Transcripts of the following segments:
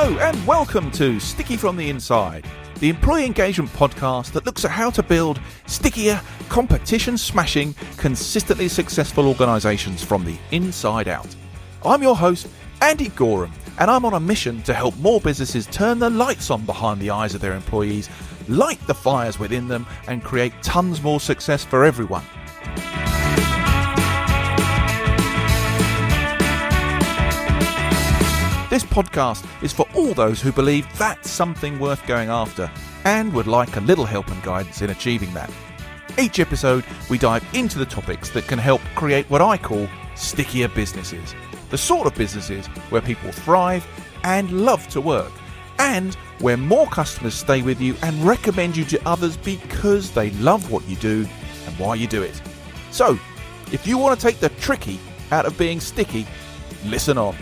Hello and welcome to Sticky from the Inside, the employee engagement podcast that looks at how to build stickier, competition-smashing, consistently successful organisations from the inside out. I'm your host, Andy Goram, and I'm on a mission to help more businesses turn the lights on behind the eyes of their employees, light the fires within them, and create tons more success for everyone. This podcast is for all those who believe that's something worth going after and would like a little help and guidance in achieving that. Each episode, we dive into the topics that can help create what I call stickier businesses. The sort of businesses where people thrive and love to work, and where more customers stay with you and recommend you to others because they love what you do and why you do it. So, if you want to take the tricky out of being sticky, listen on.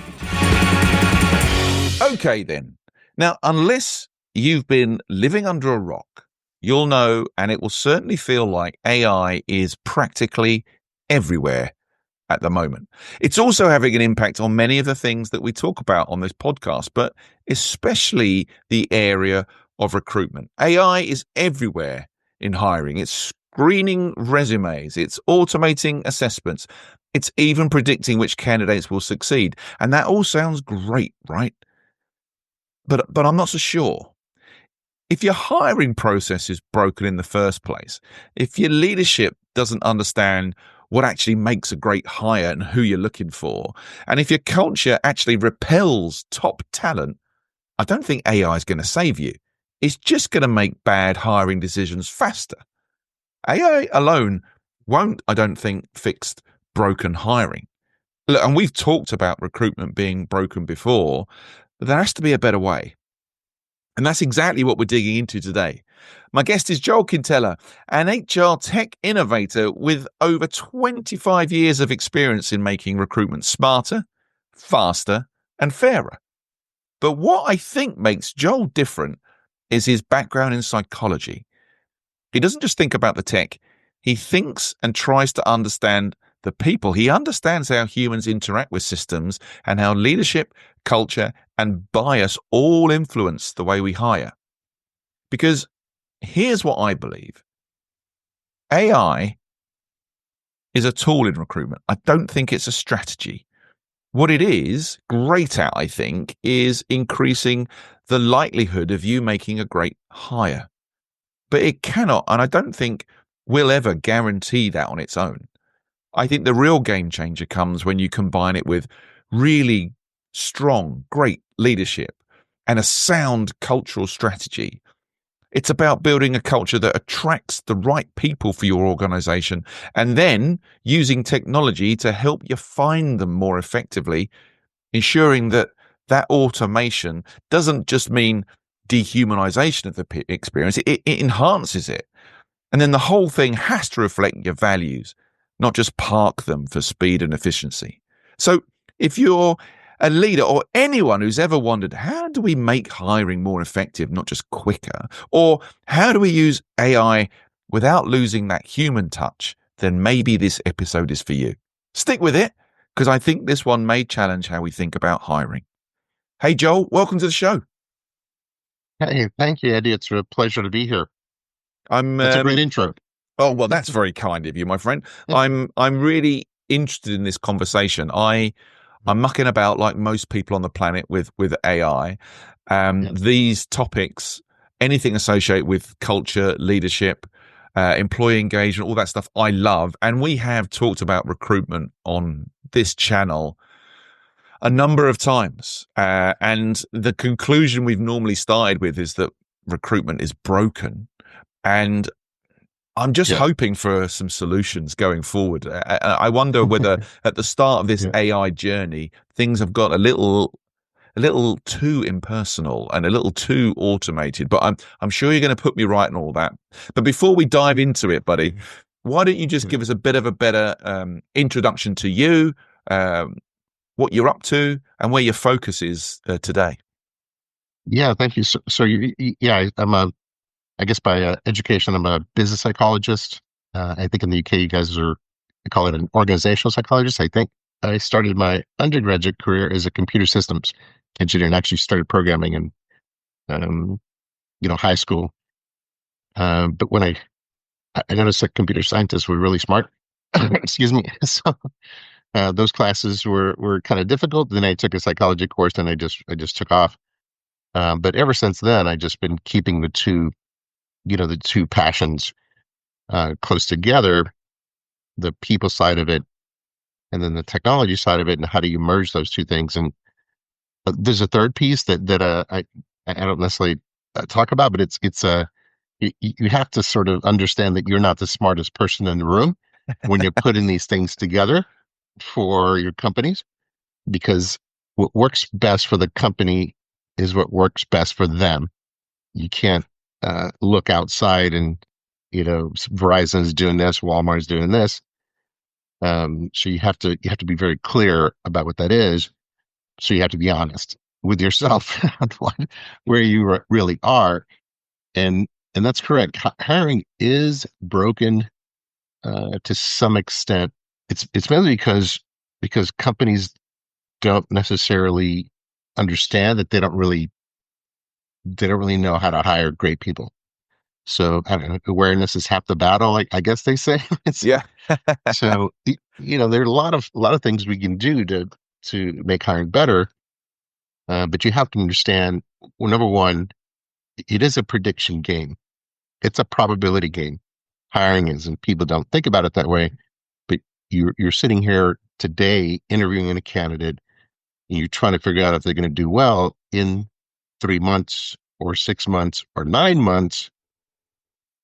Okay then. Now, unless you've been living under a rock, you'll know, and it will certainly feel like AI is practically everywhere at the moment. It's also having an impact on many of the things that we talk about on this podcast, but especially the area of recruitment. AI is everywhere in hiring. It's screening resumes. It's automating assessments. It's even predicting which candidates will succeed. And that all sounds great, right? But I'm not so sure. If your hiring process is broken in the first place, if your leadership doesn't understand what actually makes a great hire and who you're looking for, and if your culture actually repels top talent, I don't think AI is going to save you. It's just going to make bad hiring decisions faster. AI alone won't, I don't think, fix broken hiring. Look, and we've talked about recruitment being broken before, but there has to be a better way. And that's exactly what we're digging into today. My guest is Joel Quintela, an HR tech innovator with over 25 years of experience in making recruitment smarter, faster, and fairer. But what I think makes Joel different is his background in psychology. He doesn't just think about the tech, he thinks and tries to understand the people. He understands how humans interact with systems and how leadership, culture, and bias all influence the way we hire. Because here's what I believe. AI is a tool in recruitment. I don't think it's a strategy. What it is great at, I think, is increasing the likelihood of you making a great hire. But it cannot, and I don't think will ever guarantee that on its own. I think the real game changer comes when you combine it with really strong, great leadership and a sound cultural strategy. It's about building a culture that attracts the right people for your organization and then using technology to help you find them more effectively, ensuring that that automation doesn't just mean dehumanization of the experience, it enhances it. And then the whole thing has to reflect your values, not just park them for speed and efficiency. So if you're a leader or anyone who's ever wondered, how do we make hiring more effective, not just quicker? Or how do we use AI without losing that human touch? Then maybe this episode is for you. Stick with it, because I think this one may challenge how we think about hiring. Hey, Joel, welcome to the show. Hey, thank you, Eddie. It's a pleasure to be here. That's a great intro. Oh, well, that's very kind of you, my friend. I'm really interested in this conversation. I'm mucking about like most people on the planet with AI. These topics, anything associated with culture, leadership, employee engagement, all that stuff, I love. And we have talked about recruitment on this channel a number of times. And the conclusion we've normally started with is that recruitment is broken. And I'm just hoping for some solutions going forward. I wonder whether at the start of this AI journey, things have got a little too impersonal and a little too automated. But I'm sure you're going to put me right in all that. But before we dive into it, buddy, why don't you just give us a bit of a better introduction to you, what you're up to, and where your focus is today? Yeah, thank you. I guess by education, I'm a business psychologist. I think in the UK, you guys they call it an organizational psychologist. I think I started my undergraduate career as a computer systems engineering. I actually started programming in, high school. But when I noticed that computer scientists were really smart. Excuse me. So those classes were kind of difficult. Then I took a psychology course, and I just took off. But ever since then, I've just been keeping the two passions close together, the people side of it, and then the technology side of it, and how do you merge those two things? And there's a third piece that I don't necessarily talk about, but you have to sort of understand that you're not the smartest person in the room when you're putting these things together for your companies, because what works best for the company is what works best for them. You can't look outside and Verizon's doing this, Walmart's doing this. So you have to be very clear about what that is. So you have to be honest with yourself on where you really are, and and that's correct. Hiring is broken to some extent. It's mainly because companies don't necessarily understand that they don't really know how to hire great people. So I don't know, awareness is half the battle, I guess they say. Yeah. So there are a lot of things we can do to make hiring better, but you have to understand. Well, number one, it is a prediction game. It's a probability game. Hiring is, and people don't think about it that way. But you're sitting here today interviewing a candidate, and you're trying to figure out if they're going to do well in 3 months or 6 months or 9 months.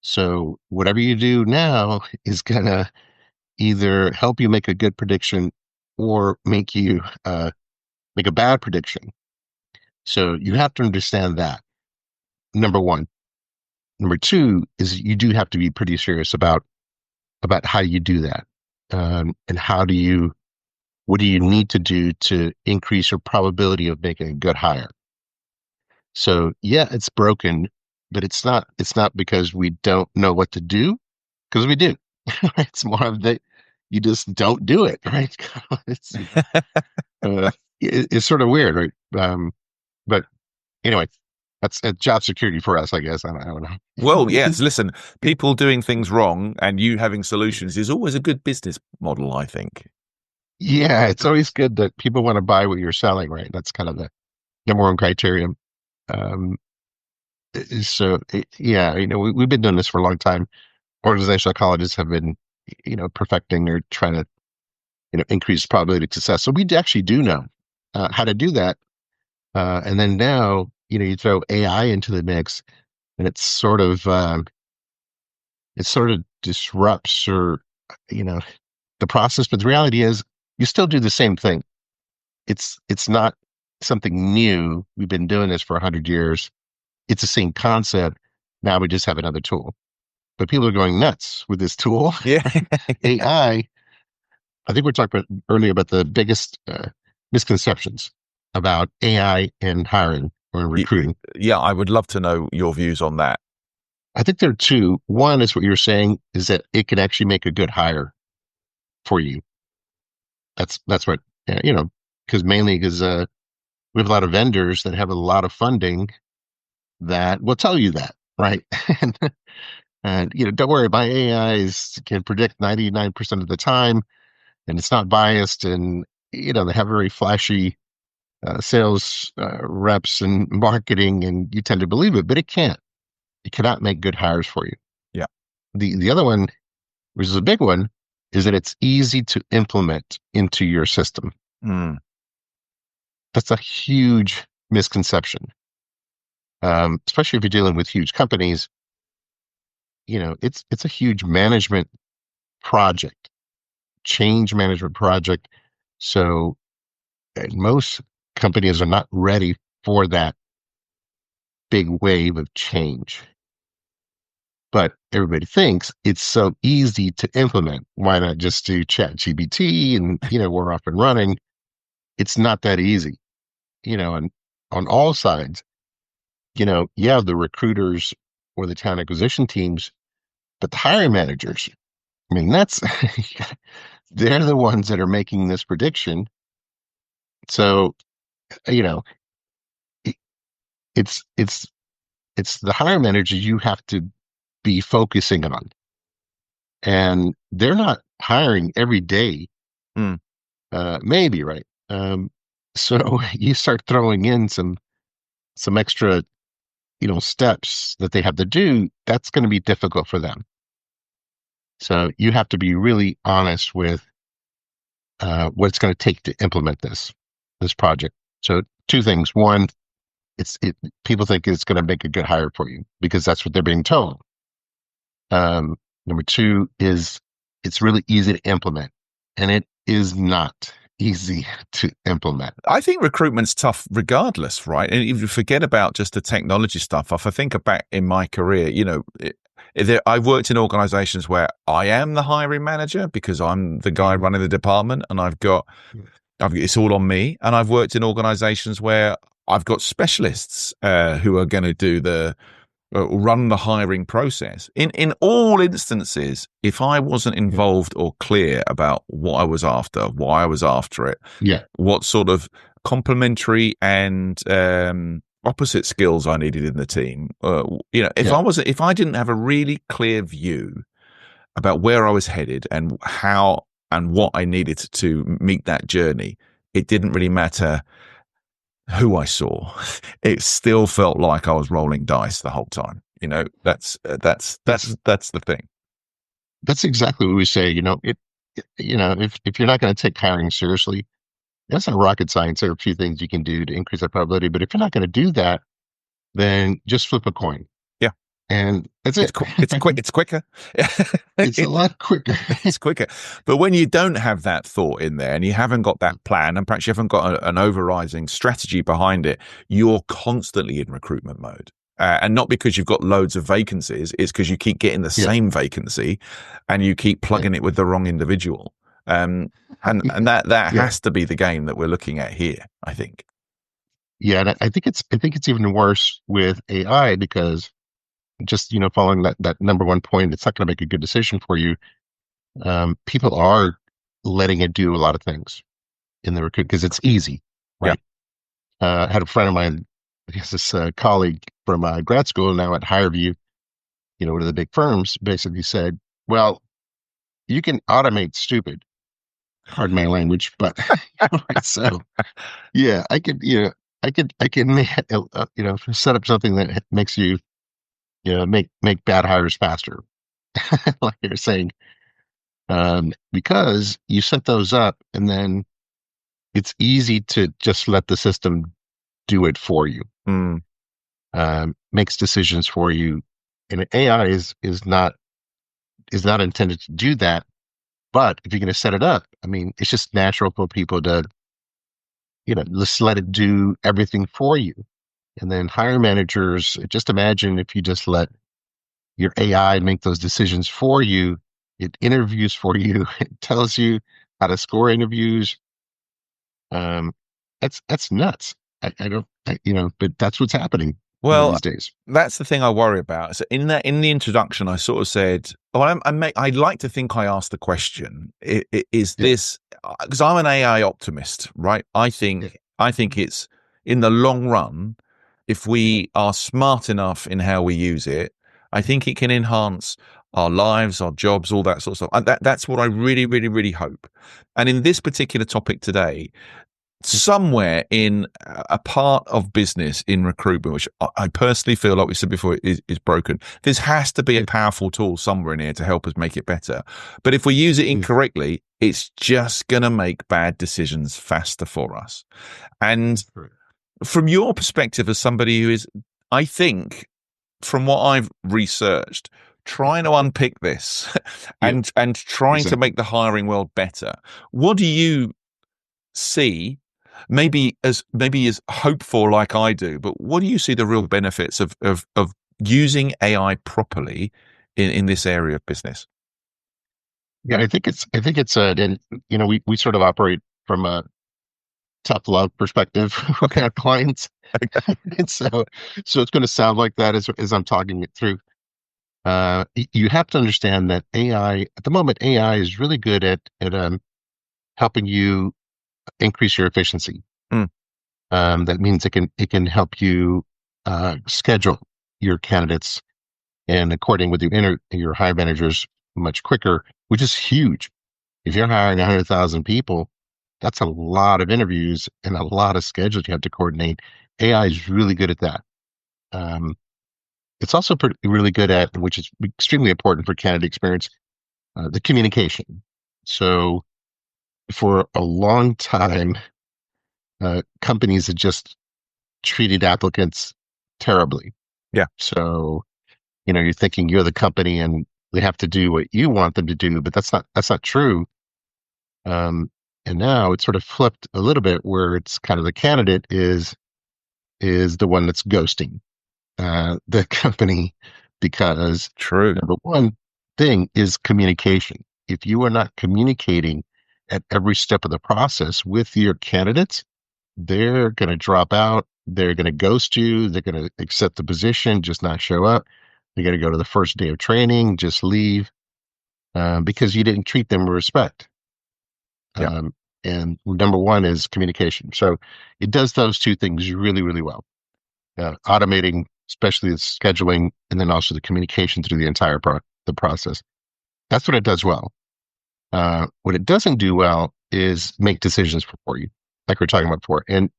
So whatever you do now is gonna either help you make a good prediction or make you make a bad prediction. So you have to understand that. Number one. Number two is you do have to be pretty serious about how you do that, and what do you need to do to increase your probability of making a good hire. So yeah, it's broken, but it's not because we don't know what to do, because we do. It's more of that you just don't do it, right? It's uh, it's sort of weird, right? But anyway, that's job security for us, I guess. I don't Well, know. yes. Listen, people doing things wrong and you having solutions is always a good business model, I think. Yeah, it's always good that people want to buy what you're selling, right? That's kind of the number one criterion. Um, so yeah, we've been doing this for a long time. Organizational psychologists have been, perfecting or trying to, increase probability of success. So we actually do know how to do that. And then now, you throw AI into the mix, and it sort of disrupts or, you know, the process. But the reality is, you still do the same thing. It's not something new. We've been doing this for 100 years. It's the same concept. Now we just have another tool. But people are going nuts with this tool. Yeah. AI, I think we talked about earlier about the biggest misconceptions about AI and hiring or in Y- recruiting. Yeah, I would love to know your views on that. I think there are two. One is what you're saying is that it can actually make a good hire for you. That's what because mainly because we have a lot of vendors that have a lot of funding that will tell you that, right? and, don't worry, my AIs can predict 99% of the time, and it's not biased, and they have very flashy sales reps and marketing, and you tend to believe it, but it can't. It cannot make good hires for you. Yeah. The other one, which is a big one, is that it's easy to implement into your system. Mm. That's a huge misconception, especially if you're dealing with huge companies. It's a huge management project, change management project. So most companies are not ready for that big wave of change. But everybody thinks it's so easy to implement. Why not just do chat GBT and, we're up and running? It's not that easy, and on all sides, yeah, the recruiters or the talent acquisition teams, but the hiring managers, I mean, they're the ones that are making this prediction. So, you know, it's it's the hiring manager you have to be focusing on, and they're not hiring every day. Mm. Maybe, right? So you start throwing in some extra, steps that they have to do. That's going to be difficult for them. So you have to be really honest with what it's going to take to implement this project. So two things. One, people think it's going to make a good hire for you because that's what they're being told. Number two is it's really easy to implement, and it is not easy to implement. I think recruitment's tough regardless, right? And if you forget about just the technology stuff, if I think back in my career, I've worked in organizations where I am the hiring manager because I'm the guy running the department and it's all on me. And I've worked in organizations where I've got specialists who are going to do run the hiring process. In all instances, if I wasn't involved or clear about what I was after, why I was after it, Yeah. what sort of complementary and opposite skills I needed in the team, if I didn't have a really clear view about where I was headed and how and what I needed to meet that journey, it didn't really matter who I saw. It still felt like I was rolling dice the whole time. That's the thing. That's exactly what we say. If you're not going to take hiring seriously, that's not rocket science. There are a few things you can do to increase that probability. But if you're not going to do that, then just flip a coin. Yeah. And that's it. It's quick. It's quicker. It's a lot quicker. It's quicker. But when you don't have that thought in there and you haven't got that plan and perhaps you haven't got an overriding strategy behind it, you're constantly in recruitment mode. And not because you've got loads of vacancies, it's because you keep getting the same vacancy and you keep plugging it with the wrong individual. And that has to be the game that we're looking at here, I think. Yeah, and I think it's even worse with AI because just following that number one point, it's not going to make a good decision for you. People are letting it do a lot of things in the recruit because it's easy, right? I had a friend of mine, I guess this colleague from grad school now at HireVue, one of the big firms, basically said, "Well, you can automate stupid." Pardon my language, but so yeah, I can set up something that makes you make bad hires faster, like you're saying, because you set those up and then it's easy to just let the system do it for you. Makes decisions for you, and AI is not intended to do that. But if you're going to set it up, I mean, it's just natural for people to just let it do everything for you. And then hire managers, just imagine if you just let your AI make those decisions for you. It interviews for you. It tells you how to score interviews. That's nuts. I don't, but that's what's happening these days. That's the thing I worry about. So in the introduction, I sort of said, I'd like to think I asked the question: Is this because I'm an AI optimist, right? I think it's in the long run, if we are smart enough in how we use it, I think it can enhance our lives, our jobs, all that sort of stuff. And that's what I really, really, really hope. And in this particular topic today, somewhere in a part of business in recruitment, which I personally feel, like we said before, is broken, there has to be a powerful tool somewhere in here to help us make it better. But if we use it incorrectly, it's just going to make bad decisions faster for us. And from your perspective as somebody who is, I think, from what I've researched, trying to unpick this and trying to make the hiring world better, what do you see? Maybe as hopeful like I do, but what do you see the real benefits of using AI properly in this area of business? Yeah, I think it's and we sort of operate from a tough love perspective with our clients. And so it's going to sound like that as I'm talking it through. You have to understand that AI at the moment, AI is really good at helping you increase your efficiency. That means it can help you schedule your candidates and according with your hire managers much quicker, which is huge. If you're hiring 100,000 people, that's a lot of interviews and a lot of schedules you have to coordinate. AI is really good at that. Um, it's also really good at, which is extremely important for candidate experience, the communication. So for a long time, companies had just treated applicants terribly. Yeah. So, you're thinking you're the company and they have to do what you want them to do, but that's not true. Um, and now it's sort of flipped a little bit where it's kind of the candidate is the one that's ghosting the company because True. number one thing is communication. If you are not communicating at every step of the process with your candidates, they're going to drop out. They're going to ghost you. They're going to accept the position, just not show up. They're going to go to the first day of training, just leave because you didn't treat them with respect. Yeah. And number one is communication. So it does those two things really, really well. Automating, especially the scheduling, and then also the communication through the entire the process. That's what it does well. What it doesn't do well is make decisions for you, like we are talking about before. And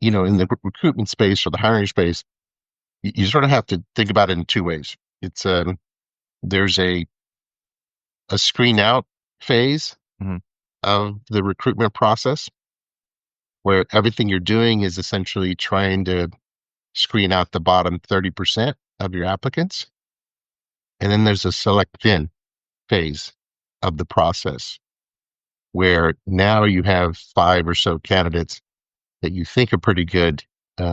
in the recruitment space or the hiring space, you sort of have to think about it in two ways. It's there's a screen out phase Mhm. of the recruitment process where everything you're doing is essentially trying to screen out the bottom 30% of your applicants. And then there's a select in phase of the process where now you have 5 or so candidates that you think are pretty good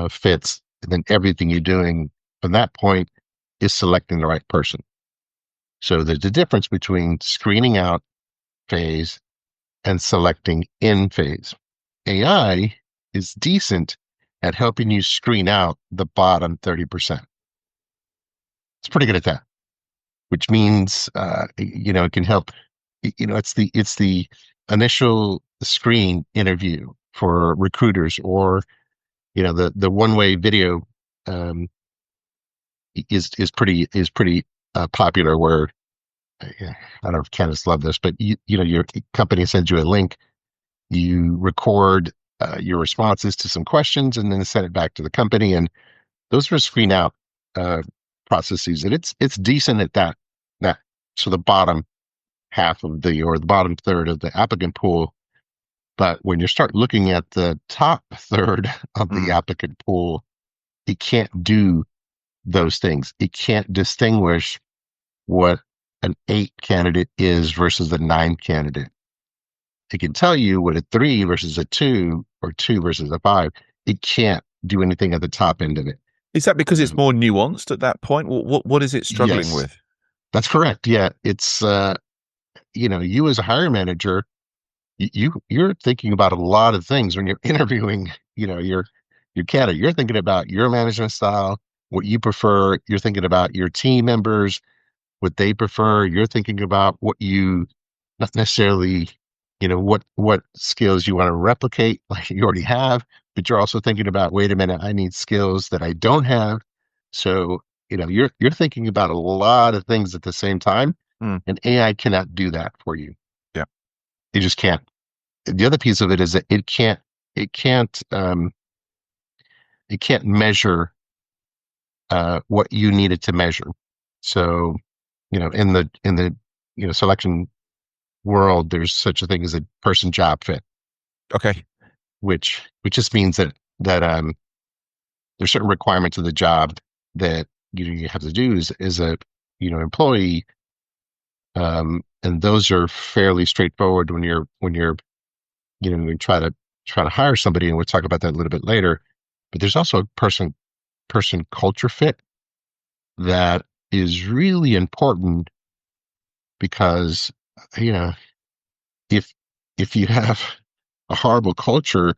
fits. And then everything you're doing from that point is selecting the right person. So there's a difference between screening out phase and selecting in phase. AI is decent at helping you screen out the bottom 30%. It's pretty good at that, which means, it can help, it's the initial screen interview for recruiters or, the one-way video, um, is pretty popular where, yeah, I don't know if candidates love this, but your company sends you a link, you record your responses to some questions and then send it back to the company. And those are screen out uh, processes. And it's decent at that. So the bottom half of or the bottom third of the applicant pool. But when you start looking at the top third of the Mm. applicant pool, it can't do those things. It can't distinguish what an 8 candidate is versus a 9 candidate. It can tell you what a 3 versus a 2 or 2 versus a 5. It can't do anything at the top end of it. Is that because it's Um, more nuanced at that point? What is it struggling yes, with? that's correct. Yeah, it's you as a hiring manager, you're thinking about a lot of things when you're interviewing, your candidate. You're thinking about your management style, what you prefer. You're thinking about your team members, what they prefer. You're thinking about what you not necessarily, what skills you want to replicate, like you already have, but you're also thinking about, wait a minute, I need skills that I don't have. So, you're thinking about a lot of things at the same time, Mm. and AI cannot do that for you. Yeah. It just can't. The other piece of it is that it can't, it can't measure what you needed to measure. So, in the selection world, there's such a thing as a person job fit, Okay. which just means that there's certain requirements of the job that you have to do as a employee, and those are fairly straightforward when you're we try to hire somebody, and we'll talk about that a little bit later. But there's also a person culture fit that is really important because you know if if you have a horrible culture,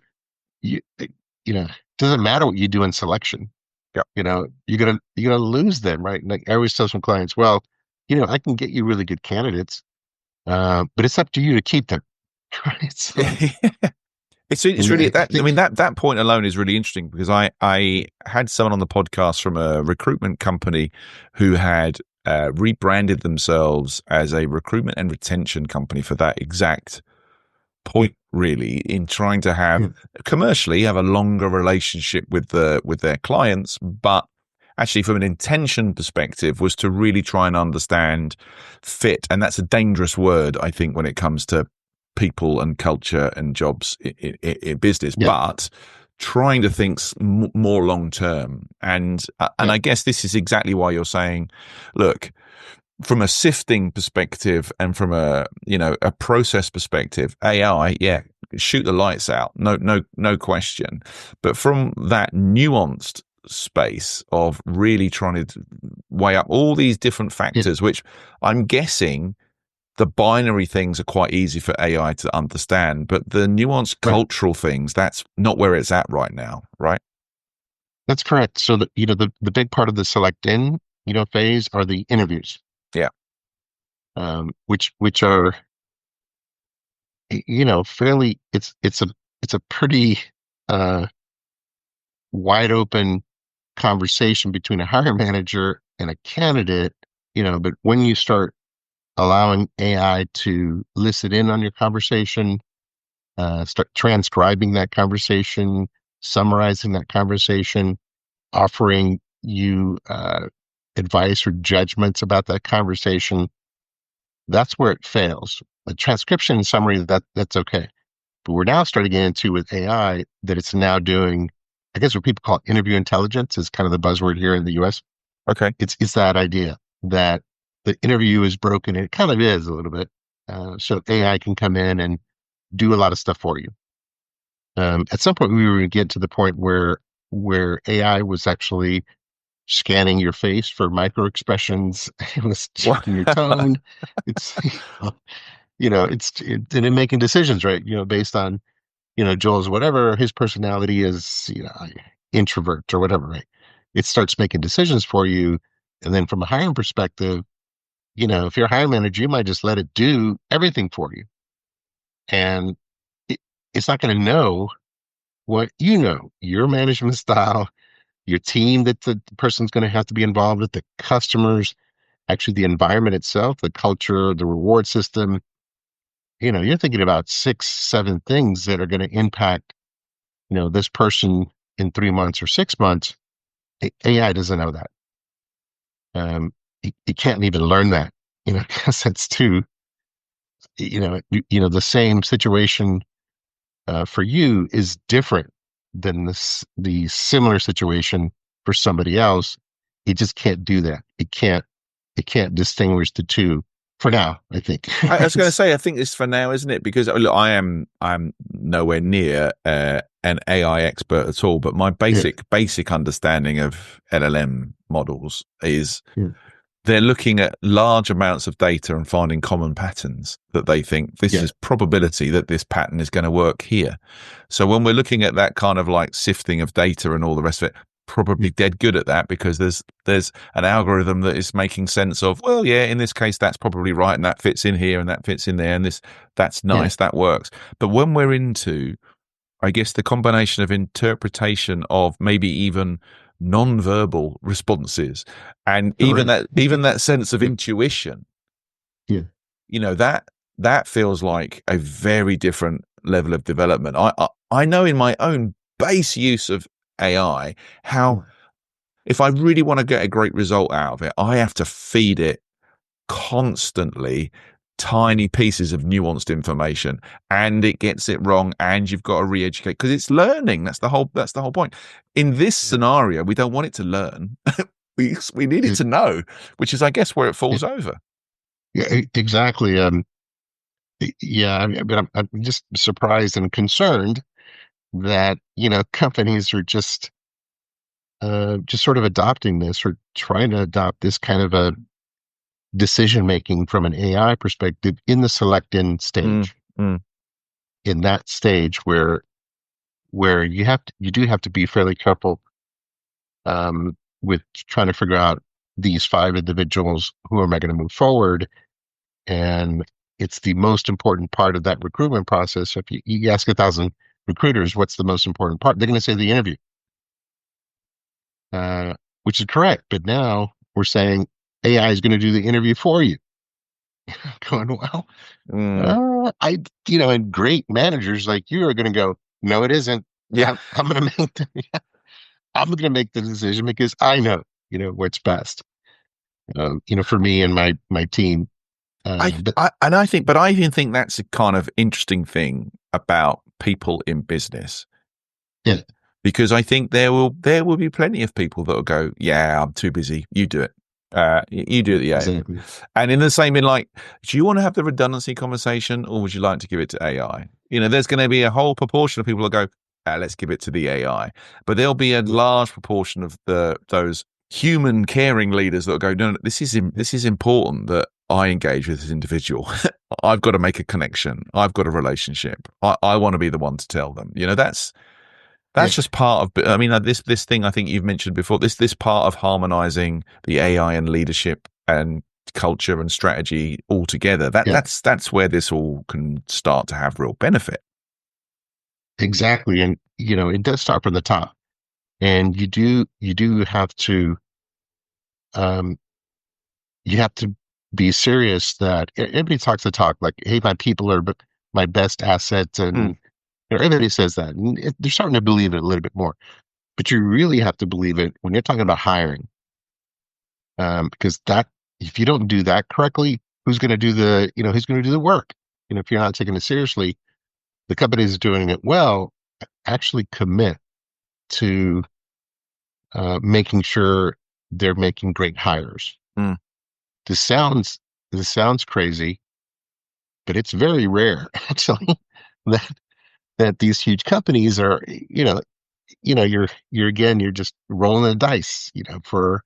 you it doesn't matter what you do in selection. Yeah. You're gonna lose them, right? Like I always tell some clients, well, I can get you really good candidates, but it's up to you to keep them, right? So It's And really I that. I think, mean, that point alone is really interesting because I had someone on the podcast from a recruitment company who had rebranded themselves as a recruitment and retention company for that exact point, really, in trying to have yeah, commercially have a longer relationship with their clients, but actually from an intention perspective was to really try and understand fit. And that's a dangerous word, I think, when it comes to people and culture and jobs in business, yeah, but trying to think more long term. And yeah, I guess this is exactly why you're saying, look, from a sifting perspective and from a process perspective, AI, yeah, shoot the lights out, no question. But from that nuanced space of really trying to weigh up all these different yeah, factors, which I'm guessing the binary things are quite easy for AI to understand, but the nuanced right. cultural things, that's not where it's at right now, right? That's correct. So the big part of the select in, phase are the interviews, Yeah. which are, fairly, it's a pretty, uh, wide open conversation between a hiring manager and a candidate, but when you start allowing AI to listen in on your conversation, start transcribing that conversation, summarizing that conversation, offering you advice or judgments about that conversation, that's where it fails. The transcription and summary, that's okay. But we're now starting to get into with AI that it's now doing, I guess what people call interview intelligence is kind of the buzzword here in the US. Okay. It's that idea that the interview is broken. And it kind of is a little bit. So AI can come in and do a lot of stuff for you. At some point, we were going to get to the point where AI was actually scanning your face for micro expressions. It was What? checking your tone. It's and then making decisions, right? Based on Joel's whatever his personality is, introvert or whatever, right? It starts making decisions for you, and then from a hiring perspective, if you're a hiring manager, you might just let it do everything for you, and it, it's not going to know what your management style, your team that the person's going to have to be involved with, the customers, actually the environment itself, the culture, the reward system. You're thinking about 6, 7 things that are going to impact, this person in 3 months or 6 months. AI doesn't know that. It can't even learn that, because that's too, the same situation for you is different than the similar situation for somebody else. It just can't do that. It can't distinguish the two for now, I think. I was going to say, I think it's for now, isn't it? Because look, I'm nowhere near an AI expert at all, but my Yeah, basic understanding of LLM models is yeah, they're looking at large amounts of data and finding common patterns that they think this yeah, is probability that this pattern is going to work here. So when we're looking at that kind of like sifting of data and all the rest of it, yeah, probably dead good at that because there's an algorithm that is making sense of, well, yeah, in this case that's probably right and that fits in here and that fits in there and that's yeah, nice, that works. But when we're into, I guess, the combination of interpretation of maybe even non-verbal responses and right. even that sense of intuition, Yeah, that feels like a very different level of development. I know in my own base use of AI yeah, how if I really want to get a great result out of it, I have to feed it constantly tiny pieces of nuanced information and it gets it wrong and you've got to re-educate because it's learning. That's the whole point. In this yeah, scenario, we don't want it to learn. we need it yeah, to know, which is I guess where it yeah, falls over. yeah, exactly. Yeah, but I'm just surprised and concerned that companies are just sort of adopting this or trying to adopt this kind of a decision making from an AI perspective in the select in Mm, stage. mm, In that stage where you do have to be fairly careful with trying to figure out these 5 individuals who am I going to move forward, and it's the most important part of that recruitment process. So if you ask 1,000 recruiters, what's the most important part? They're going to say the interview, uh, which is correct. But now we're saying AI is going to do the interview for you. Going, well, Mm. and great managers like you are going to go, no, it isn't. Yeah. I'm going to make I'm going to make the decision because I know, what's best, for me and my team. But But I even think that's a kind of interesting thing about people in business, yeah, because I think there will be plenty of people that will go, yeah, I'm too busy. You do it. You do it. Yeah. exactly. And in the same, in like, do you want to have the redundancy conversation, or would you like to give it to AI? There's going to be a whole proportion of people that go, let's give it to the AI. But there'll be a large proportion of those human caring leaders that will go, no, this is important that I engage with this individual. I've got to make a connection. I've got a relationship. I want to be the one to tell them. That's Yeah, just part of. I mean, this thing I think you've mentioned before. This part of harmonizing the AI and leadership and culture and strategy all together. yeah, That's where this all can start to have real benefit. exactly. And, it does start from the top. And you do um, have to be serious that everybody talks the talk like, hey, my people are my best asset. Mm, And everybody says that. And they're starting to believe it a little bit more. But you really have to believe it when you're talking about hiring, because if you don't do that correctly, who's going to do the work? If you're not taking it seriously, the companies doing it well actually commit to making sure they're making great hires. mm, This sounds this sounds crazy, but it's very rare actually that these huge companies are, you're just rolling the dice, for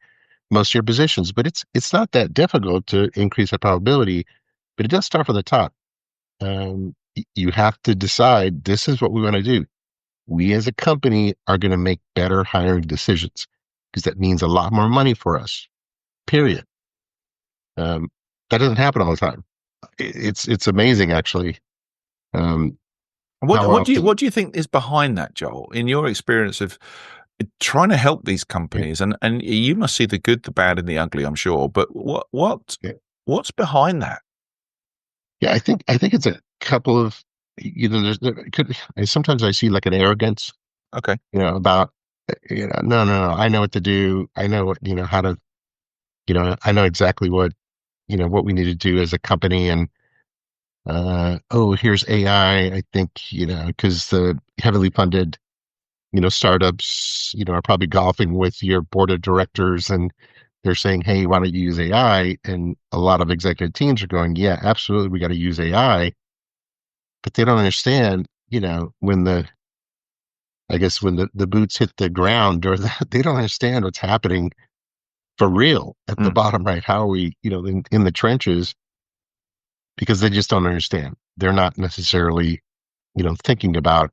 most of your positions. But it's not that difficult to increase the probability, but it does start from the top. You have to decide this is what we want to do. We as a company are going to make better hiring decisions because that means a lot more money for us. Period. Um, that doesn't happen all the time. It's amazing actually. Um, What how what do you often? what do you think is behind that, Joel? In your experience of trying to help these Yeah, companies, and you must see the good, the bad, and the ugly, I'm sure. But yeah, what's behind that? yeah. I think it's a couple of, it could sometimes I see like an arrogance, Okay. about, no, no, no, I know what to do. I know what, how to, I know exactly what we need to do as a company. And oh, here's AI. I think, because the heavily funded, startups, are probably golfing with your board of directors, and they're saying, hey, why don't you use AI? And a lot of executive teams are going, yeah, absolutely, we got to use AI. But they don't understand, I guess when the boots hit the ground, or they don't understand what's happening for real at the Mm, bottom, right? How are we, in the trenches, because they just don't understand. They're not necessarily, thinking about,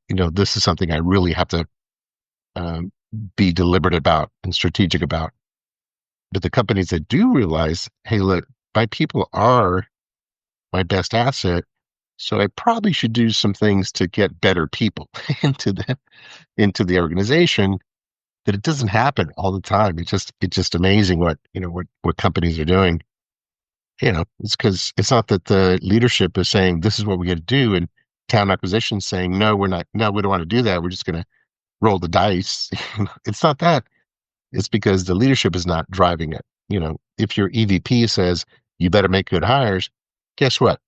this is something I really have to, um, be deliberate about and strategic about. But the companies that do realize, hey, look, my people are my best asset, so I probably should do some things to get better people into the organization. That it doesn't happen all the time. It's just amazing what companies are doing. It's because it's not that the leadership is saying this is what we got to do, and talent acquisition saying no, we're not, no, we don't want to do that. We're just going to roll the dice. It's not that. It's because the leadership is not driving it. If your EVP says you better make good hires, guess what?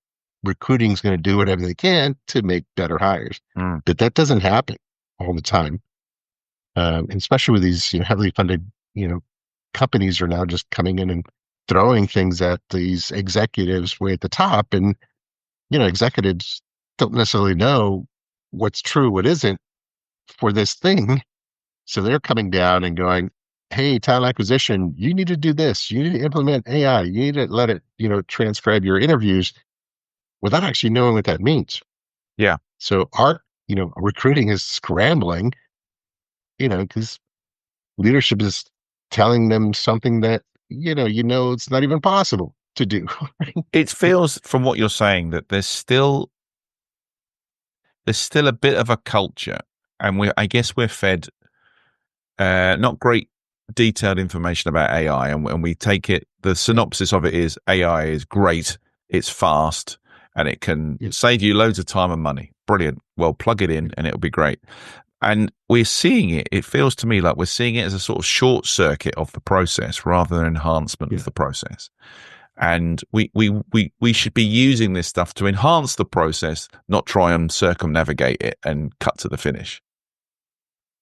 Recruiting is going to do whatever they can to make better hires. mm. But that doesn't happen all the time. And especially with these, heavily funded, companies are now just coming in and throwing things at these executives way at the top. And, executives don't necessarily know what's true, what isn't for this thing. So they're coming down and going, hey, talent acquisition, you need to do this. You need to implement AI. You need to let it, transcribe your interviews without actually knowing what that means. Yeah. So our, recruiting is scrambling, because leadership is telling them something that, it's not even possible to do. It feels from what you're saying that there's still a bit of a culture, and I guess we're fed not great detailed information about AI, and we take it. The synopsis of it is AI is great, it's fast, and it can save you loads of time and money. Brilliant. Well, plug it in, and it'll be great. And we're seeing it. It feels to me like we're seeing it as a sort of short circuit of the process rather than enhancement of the process. And we should be using this stuff to enhance the process, not try and circumnavigate it and cut to the finish.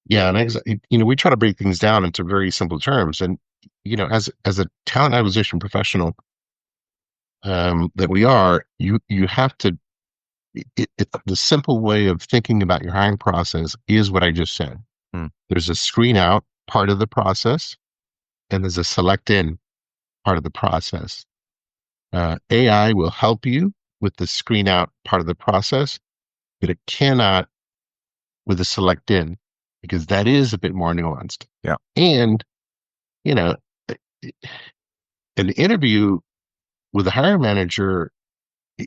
Yeah, and we try to break things down into very simple terms. And as a talent acquisition professional that we are, you have to. The simple way of thinking about your hiring process is what I just said. There's a screen out part of the process, and there's a select in part of the process. AI will help you with the screen out part of the process, but it cannot with the select in, because that is a bit more nuanced. Yeah. And, you know, an interview with a hiring manager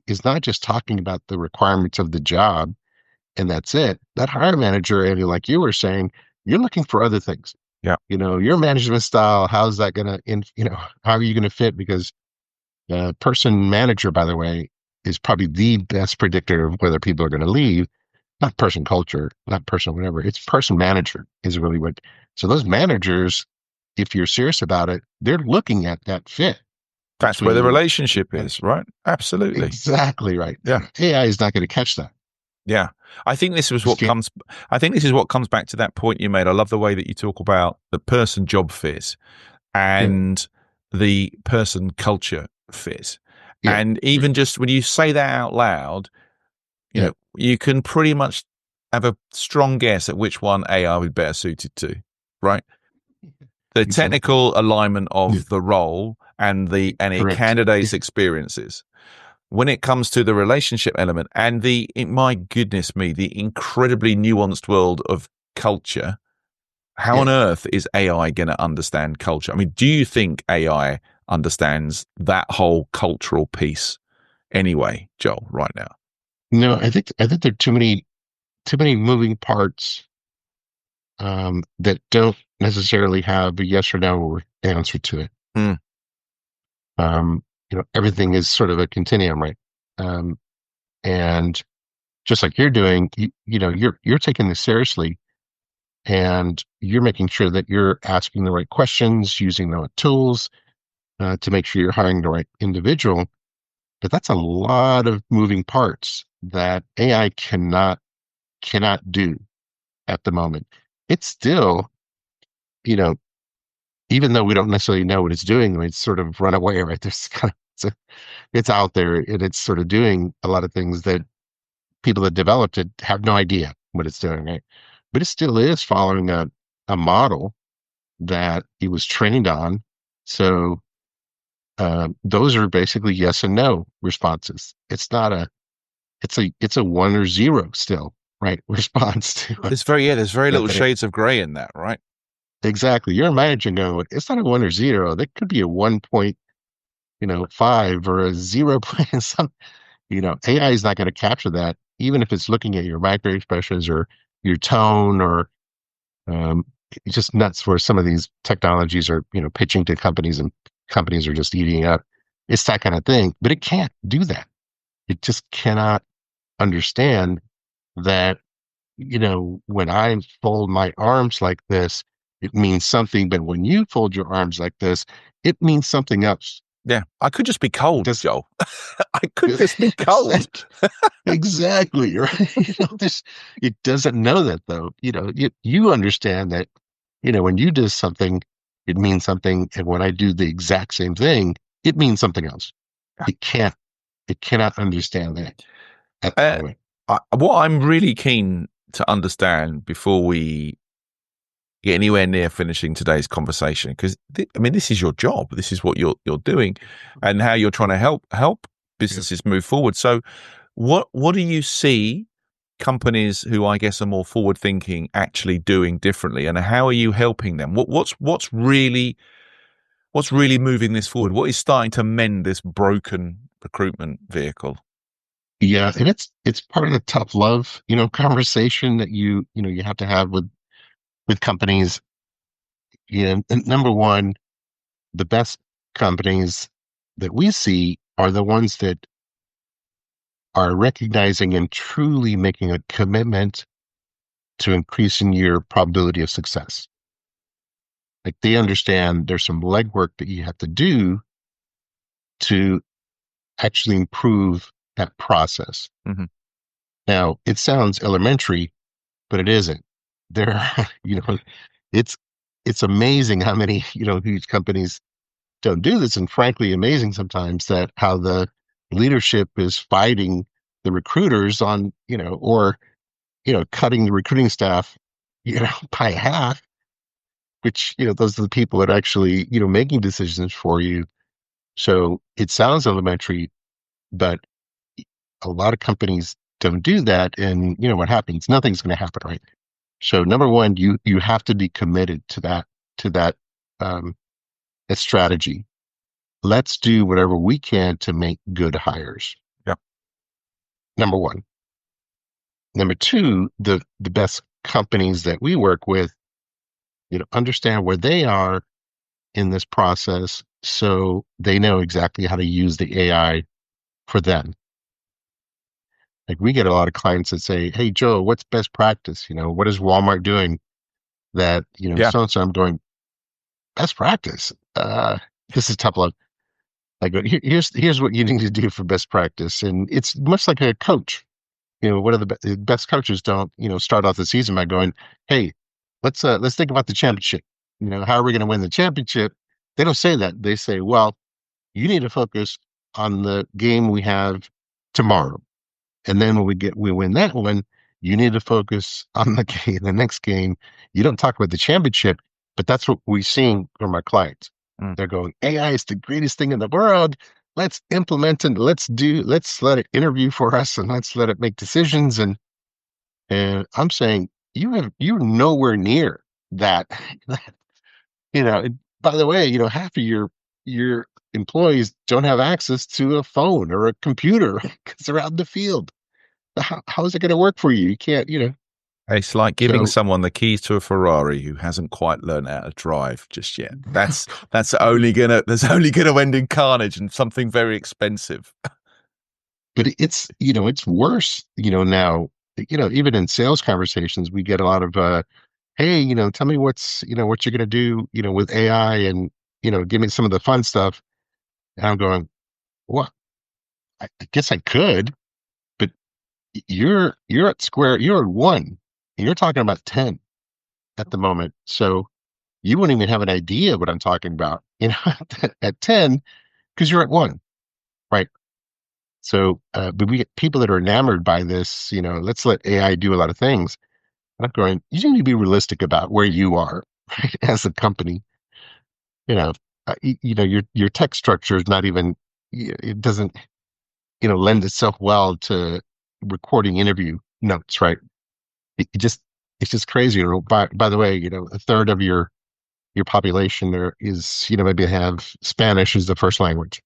is not just talking about the requirements of the job and that's it. That hiring manager, Andy, like you were saying, you're looking for other things. Yeah. Your management style, how's that going to, how are you going to fit? Because the person manager, by the way, is probably the best predictor of whether people are going to leave. Not person culture, not person whatever. It's person manager is really what. So those managers, if you're serious about it, they're looking at that fit. That's where the relationship is, right? Absolutely. Exactly right. Yeah. AI is not going to catch that. Yeah. I think this is what comes back to that point you made. I love the way that you talk about the person job fit and the person culture fit. Yeah. And even just when you say that out loud, you know, you can pretty much have a strong guess at which one AI would be better suited to, right? The technical alignment of the role and a candidate's experiences. When it comes to the relationship element and my goodness me, the incredibly nuanced world of culture, how on earth is AI going to understand culture? I mean, do you think AI understands that whole cultural piece anyway, Joel, right now? No, I think there are too many moving parts that don't necessarily have a yes or no answer to it. Everything is sort of a continuum, right? And just like you're doing, you're taking this seriously, and you're making sure that you're asking the right questions, using the right tools to make sure you're hiring the right individual. But that's a lot of moving parts that AI cannot do at the moment. It's still, even though we don't necessarily know what it's doing, it's sort of run away, right? There's kind of, it's out there and it's sort of doing a lot of things that people that developed it have no idea what it's doing, right? But it still is following a model that it was trained on. So those are basically yes and no responses. It's not it's a one or zero still, right? Response to there's very little shades of gray in that, right? Exactly. You're imagining going, it's not a one or zero. That could be a 1.5 or a 0. AI is not going to capture that, even if it's looking at your micro expressions or your tone or it's just nuts where some of these technologies are, pitching to companies and companies are just eating up. It's that kind of thing, but it can't do that. It just cannot understand that, when I fold my arms like this, it means something, but when you fold your arms like this, it means something else. Yeah, I could just be cold, Joel. I could just be cold. Exactly, right? It doesn't know that, though. You understand that, when you do something, it means something, and when I do the exact same thing, it means something else. It cannot understand that at the moment. What I'm really keen to understand before we get anywhere near finishing today's conversation, because this is your job, this is what you're doing, and how you're trying to help businesses move forward. So, what do you see companies who I guess are more forward thinking actually doing differently, and how are you helping them? What's really moving this forward? What is starting to mend this broken recruitment vehicle? Yeah, and it's part of the tough love, conversation that you have to have with companies. And number one, the best companies that we see are the ones that are recognizing and truly making a commitment to increasing your probability of success. Like they understand there's some legwork that you have to do to actually improve that process. Hmm. Now, it sounds elementary, but it isn't. There, it's it's amazing how many, huge companies don't do this, and frankly, amazing sometimes that how the leadership is fighting the recruiters on, or cutting the recruiting staff, by half, which, those are the people that are actually, making decisions for you. So it sounds elementary, but a lot of companies don't do that. And what happens? Nothing's going to happen, right? So number one, you have to be committed to that um, that strategy. Let's do whatever we can to make good hires. Yeah. Number one. Number two, the best companies that we work with, understand where they are in this process so they know exactly how to use the AI for them. Like we get a lot of clients that say, "Hey Joe, what's best practice? What is Walmart doing that, Yeah. so and so." I'm going, best practice. This is tough love. Like here's what you need to do for best practice. And it's much like a coach. What are the best coaches don't, start off the season by going, "Hey, let's think about the championship. How are we going to win the championship?" They don't say that. They say, "Well, you need to focus on the game we have tomorrow. And then when we win that one, you need to focus on the game, the next game. You don't talk about the championship, but that's what we're seeing from our clients. Mm. They're going, AI is the greatest thing in the world. Let's implement and let's let it interview for us and let's let it make decisions." And I'm saying you're nowhere near that. By the way, half of your employees don't have access to a phone or a computer because they're out in the field. How is it going to work for you? You can't, It's like giving so someone the keys to a Ferrari who hasn't quite learned how to drive just yet. That's only gonna end in carnage and something very expensive. but it's worse, now, even in sales conversations, we get a lot of, hey, tell me what you're going to do, with AI and, give me some of the fun stuff. And I'm going, what? I guess I could, but you're at one and you're talking about 10 at the moment. So you wouldn't even have an idea what I'm talking about, at 10, because you're at one, right? So, but we get people that are enamored by this, let's let AI do a lot of things. And I'm going, you need to be realistic about where you are, right, as a company. You know, your tech structure is not even, it doesn't, lend itself well to recording interview notes, right? It's just crazy. By the way, a third of your population there is, maybe have Spanish as the first language,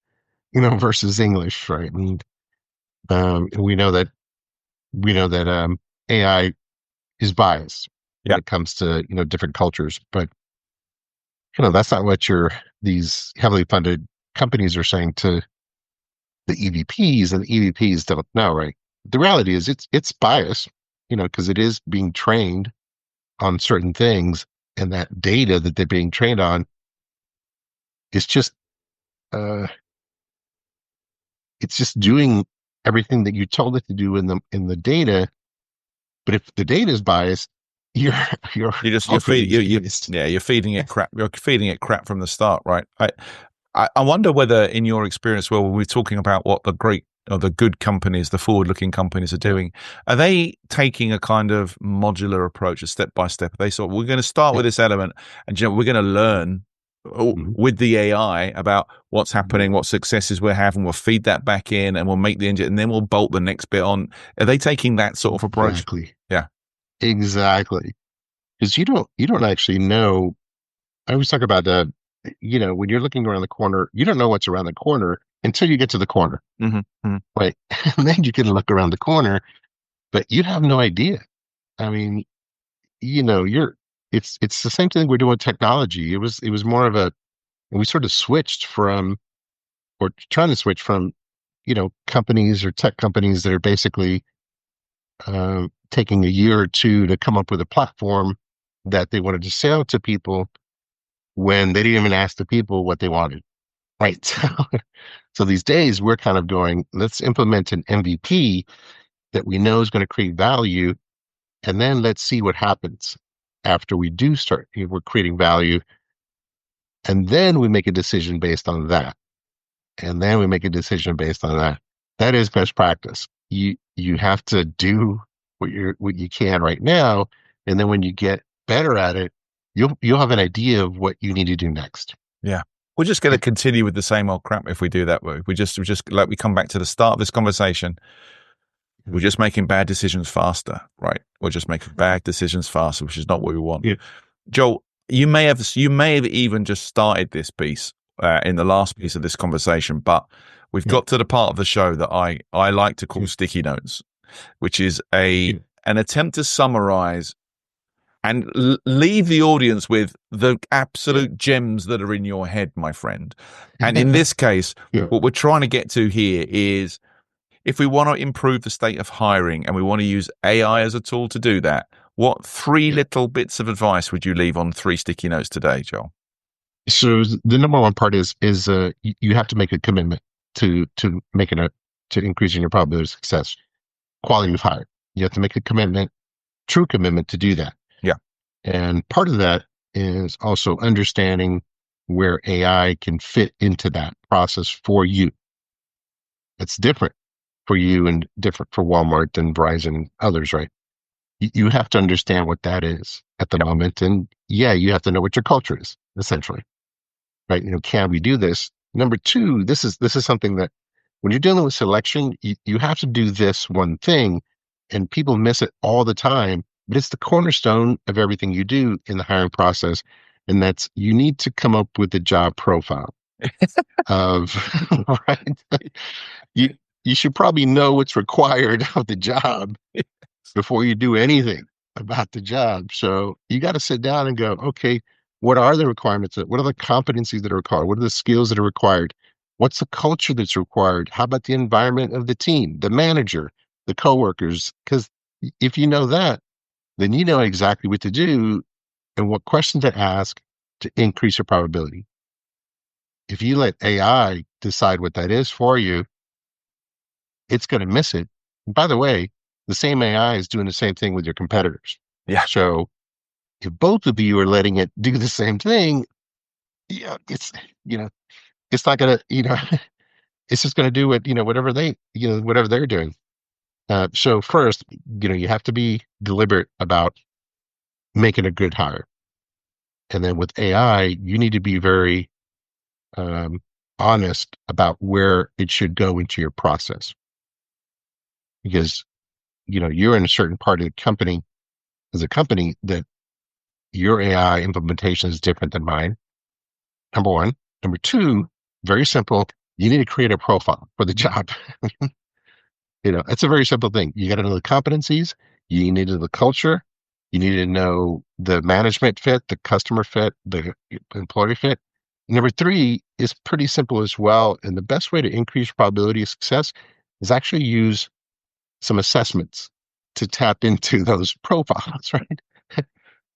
versus English, right? And we know that AI is biased when Yeah. it comes to, different cultures, but that's not what these heavily funded companies are saying to the EVPs, and the EVPs don't know, right? The reality is it's bias, because it is being trained on certain things, and that data that they're being trained on is just uh it's just doing everything that you told it to do in the data. But if the data is biased, you're you're You just you're already feed you biased. yeah, you're feeding it crap. You're feeding it crap from the start, right? I wonder whether, in your experience, well, when we're talking about what the great or the good companies, the forward-looking companies are doing, are they taking a kind of modular approach, a step by step? They sort of, we're going to start with Yep. this element, and we're going to learn Mhm. with the AI about what's happening, what successes we're having. We'll feed that back in, and we'll make the engine, and then we'll bolt the next bit on. Are they taking that sort of approach? Exactly. Yeah. Exactly. Because you don't actually know. I always talk about when you're looking around the corner, you don't know what's around the corner until you get to the corner, Mm-hmm. right? And then you can look around the corner, but you have no idea. I mean, you're it's the same thing we're doing with technology. It was more of a we sort of switched from or trying to switch from companies or tech companies that are basically taking a year or two to come up with a platform that they wanted to sell to people when they didn't even ask the people what they wanted. Right. So these days we're kind of going, let's implement an MVP that we know is going to create value. And then let's see what happens after we do start, we're creating value. And then we make a decision based on that. And then we make a decision based on that. That is best practice. You have to do what you can right now. And then when you get better at it, you'll have an idea of what you need to do next. Yeah. We're just going to continue with the same old crap if we do that. We just like we come back to the start of this conversation. We're just making bad decisions faster, right? We're just making bad decisions faster, which is not what we want. Yeah. Joel, you may have even just started this piece in the last piece of this conversation, but we've got to the part of the show that I like to call sticky notes, which is an attempt to summarize and leave the audience with the absolute gems that are in your head, my friend. And in this case, what we're trying to get to here is if we want to improve the state of hiring and we want to use AI as a tool to do that, what three little bits of advice would you leave on 3 sticky notes today, Joel? So the number one part is you have to make a commitment to making to increasing your probability of success, quality of hire. You have to make a commitment, true commitment to do that. Yeah. And part of that is also understanding where AI can fit into that process for you. It's different for you and different for Walmart and Verizon and others, right? You have to understand what that is at the moment. And yeah, you have to know what your culture is, essentially. Right? Can we do this? Number two, this is something that when you're dealing with selection, you have to do this one thing, and people miss it all the time. But it's the cornerstone of everything you do in the hiring process, and that's you need to come up with a job profile of right. You should probably know what's required of the job before you do anything about the job. So you got to sit down and go, okay, what are the requirements? What are the competencies that are required? What are the skills that are required? What's the culture that's required? How about the environment of the team, the manager, the coworkers? Because if you know that, then you know exactly what to do and what questions to ask to increase your probability. If you let AI decide what that is for you, it's going to miss it. And by the way, the same AI is doing the same thing with your competitors. Yeah. So if both of you are letting it do the same thing, yeah, it's not gonna, it's just gonna do what, whatever they're doing. So first, you have to be deliberate about making a good hire. And then with AI, you need to be very honest about where it should go into your process. Because, you're in a certain part of the company as a company that your AI implementation is different than mine. Number one. Number two, very simple. You need to create a profile for the job. It's a very simple thing. You got to know the competencies. You need to know the culture. You need to know the management fit, the customer fit, the employee fit. Number three is pretty simple as well. And the best way to increase probability of success is actually use some assessments to tap into those profiles, right?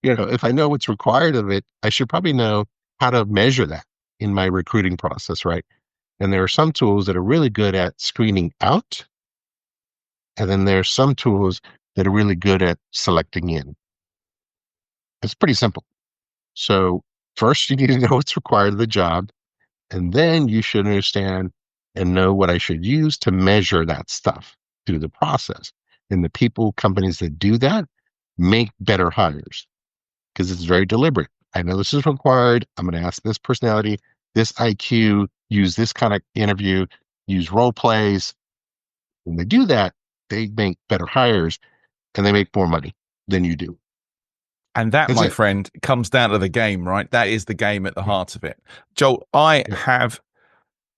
If I know what's required of it, I should probably know how to measure that in my recruiting process, right? And there are some tools that are really good at screening out. And then there are some tools that are really good at selecting in. It's pretty simple. So first you need to know what's required of the job. And then you should understand and know what I should use to measure that stuff through the process. And the companies that do that make better hires because it's very deliberate. I know this is required. I'm going to ask this personality, this IQ, use this kind of interview, use role plays. When they do that, they make better hires and they make more money than you do. And that, my friend, comes down to the game, right? That is the game at the heart of it. Joel, I have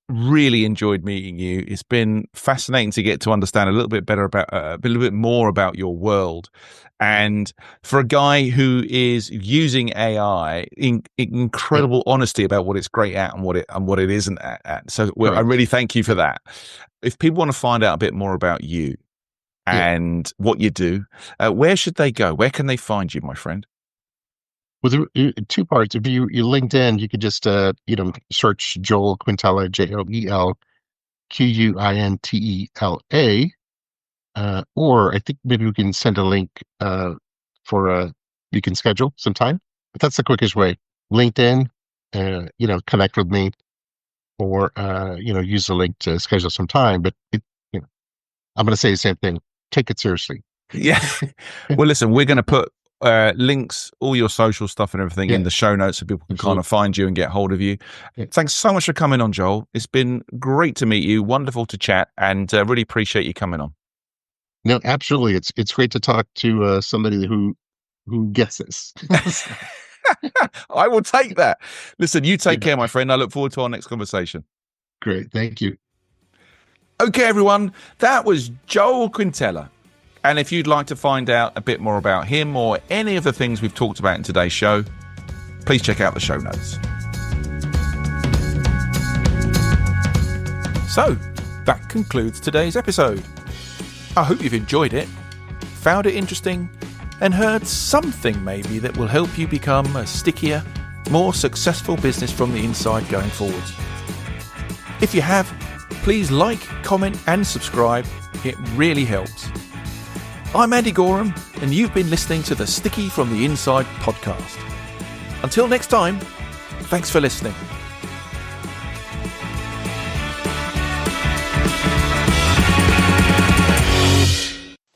really enjoyed meeting you. It's been fascinating to get to understand a little bit better about a little bit more about your world. And for a guy who is using AI, Yeah, incredible honesty about what it's great at and what it isn't at. So I correct. really thank you for that. If people want to find out a bit more about you Yeah. and what you do, where should they go? Where can they find you, my friend? Well, two parts. If you LinkedIn, you could just search Joel Quintela, JoelQuintela, or I think maybe we can send a link for you can schedule some time. But that's the quickest way. LinkedIn, connect with me, or use the link to schedule some time. But I'm going to say the same thing. Take it seriously. Yeah. Well, listen, we're going to put links, all your social stuff and everything in Yeah, the show notes so people can kind absolutely. of find you and get hold of you. Yeah. Thanks so much for coming on, Joel. It's been great to meet you. Wonderful to chat, and really appreciate you coming on. No, absolutely. It's great to talk to somebody who gets this. So, I will take that. Listen, you take yeah, care, my friend. I look forward to our next conversation. great. Thank you. Okay, everyone, that was Joel Quintela. And if you'd like to find out a bit more about him or any of the things we've talked about in today's show, please check out the show notes. So, that concludes today's episode. I hope you've enjoyed it, found it interesting, and heard something maybe that will help you become a stickier, more successful business from the inside going forwards. If you have, please like, comment, and subscribe. It really helps. I'm Andy Goram, and you've been listening to the Sticky from the Inside podcast. Until next time, thanks for listening.